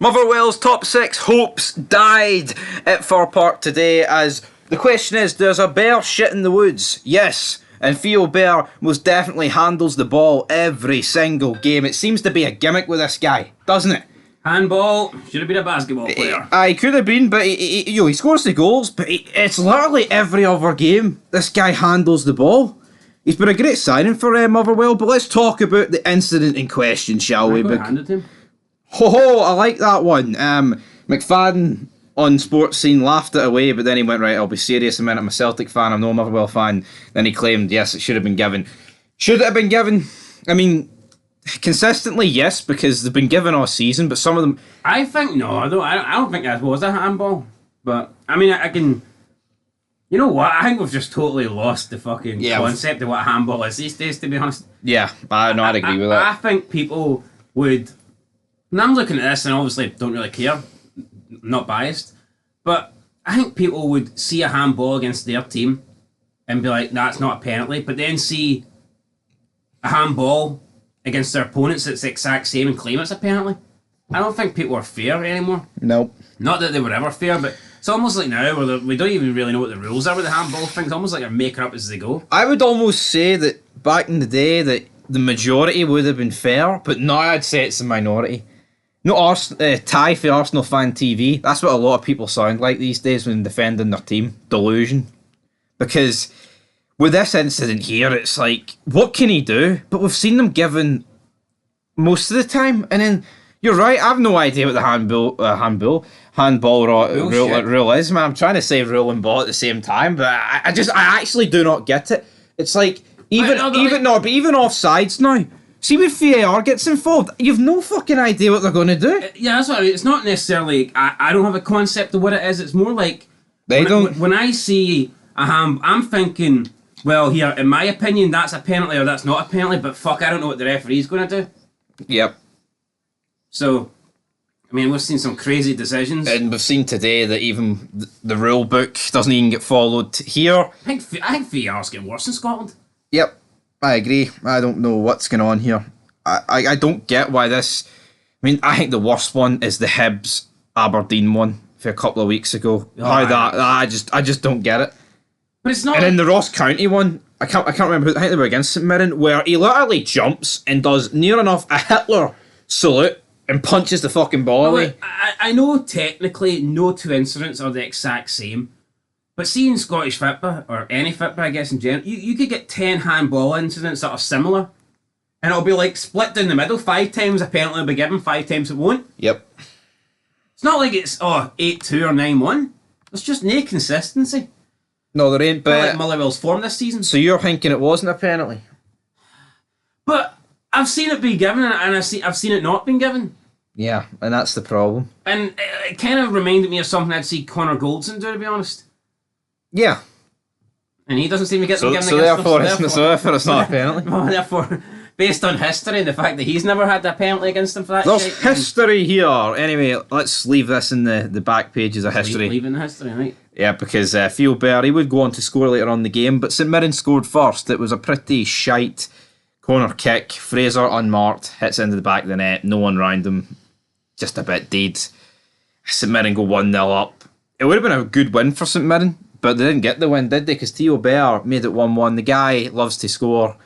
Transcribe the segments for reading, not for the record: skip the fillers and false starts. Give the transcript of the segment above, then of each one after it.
Motherwell's top six hopes died at Fir Park today as the question is, there's a bear shit in the woods? Yes. And Theo Bear most definitely handles the ball every single game. It seems to be a gimmick with this guy, doesn't it? Handball, should have been a basketball player. He could have been, but he scores the goals, but it's literally every other game this guy handles the ball. He's been a great signing for Motherwell, but let's talk about the incident in question, shall we? Handed him. I like that one. McFadden on Sports Scene laughed it away, but then he went, right, I'll be serious a minute, I'm a Celtic fan, I'm no Motherwell fan. Then he claimed, yes, it should have been given. Should it have been given? I mean, consistently, yes, because they've been given all season, but some of them... I think, no, I don't think that was a handball. But, I mean, I can... You know what? I think we've just totally lost the fucking concept of what a handball is these days, to be honest. Yeah, I'd agree with that. I think people would... And I'm looking at this and obviously don't really care. Not biased. But I think people would see a handball against their team and be like, nah, it's not a penalty. But then see a handball against their opponents that's the exact same and claim it's a penalty. I don't think people are fair anymore. Nope. Not that they were ever fair, but it's almost like now where we don't even really know what the rules are with the handball thing. It's almost like they're making up as they go. I would almost say that back in the day that the majority would have been fair, but now I'd say it's the minority. No, Ty for Arsenal Fan TV. That's what a lot of people sound like these days when defending their team. Delusion. Because with this incident here, it's like, what can he do? But we've seen them given most of the time. And then, you're right, I have no idea what the handball rule is. Man, I'm trying to say rule and ball at the same time, but I actually do not get it. It's like, even offsides now. See, when VAR gets involved, you've no fucking idea what they're going to do. Yeah, that's what I mean. It's not necessarily... I don't have a concept of what it is. It's more like... When I see a I'm thinking, well, here, in my opinion, that's a penalty or that's not a penalty, but fuck, I don't know what the referee's going to do. Yep. So, I mean, we've seen some crazy decisions. And we've seen today that even the rule book doesn't even get followed here. I think VAR's getting worse in Scotland. Yep. I agree. I don't know what's going on here. I don't get why this... I mean, I think the worst one is the Hibs Aberdeen one for a couple of weeks ago. I just don't get it. But it's not. And then the Ross County one, I can't remember. I think they were against St Mirren, where he literally jumps and does near enough a Hitler salute and punches the fucking ball away. I know technically no two incidents are the exact same. But seeing Scottish football, or any football, I guess in general, you could get 10 handball incidents that are similar, and it'll be like split down the middle. 5 times a penalty will be given, 5 times it won't. Yep. It's not like it's 8-2 or 9-1. There's just no consistency. No, there ain't. But like Motherwell's form this season. So you're thinking it wasn't a penalty? But I've seen it be given, and I've seen it not been given. Yeah, and that's the problem. And it kind of reminded me of something I'd see Connor Goldson do, to be honest. Yeah. And he doesn't seem to get them given against them. So therefore it's not a penalty. Well, therefore, based on history and the fact that he's never had a penalty against them for that There's history here. Anyway, let's leave this in the back pages of history. Leaving the history, right? Yeah, because Theo Bear, he would go on to score later on in the game, but St Mirren scored first. It was a pretty shite corner kick. Fraser unmarked, hits into the back of the net. No one round him. Just a bit dead. St Mirren go 1-0 up. It would have been a good win for St Mirren, but they didn't get the win, did they? Because Theo Bear made it 1-1. The guy loves to score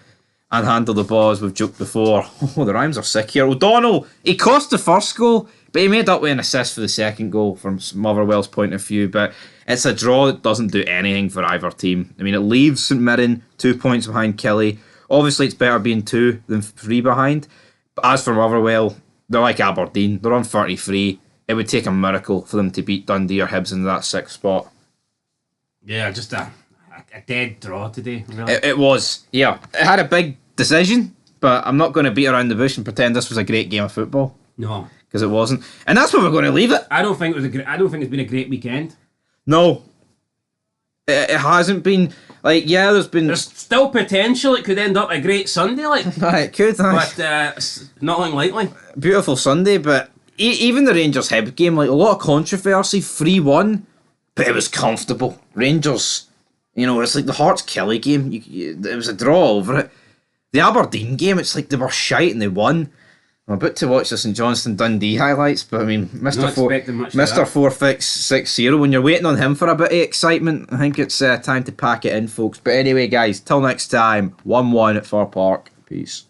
and handle the ball, as we've joked before. Oh, the rhymes are sick here. O'Donnell, he cost the first goal, but he made up with an assist for the second goal from Motherwell's point of view. But it's a draw that doesn't do anything for either team. I mean, it leaves St Mirren 2 points behind Killie. Obviously, it's better being 2 than 3 behind. But as for Motherwell, they're like Aberdeen. They're on 33. It would take a miracle for them to beat Dundee or Hibs into that 6th spot. Yeah, just a dead draw today, really. It was, yeah. It had a big decision, but I'm not going to beat around the bush and pretend this was a great game of football. No. Because it wasn't. And that's where we're going to leave it. I don't think it's been a great weekend. No. It hasn't been. Like, yeah, there's still potential. It could end up a great Sunday, like. It could, but not unlikely. Beautiful Sunday, but even the Rangers-Hibs game, like, a lot of controversy, 3-1, but it was comfortable. Rangers, it's like the Hearts-Killie game. It was a draw over it. The Aberdeen game, it's like they were shite and they won. I'm about to watch the St Johnstone Dundee highlights, but I mean, Not expecting much of Mr. that. 4-6-0, when you're waiting on him for a bit of excitement, I think it's time to pack it in, folks. But anyway, guys, till next time, 1-1 at Fir Park. Peace.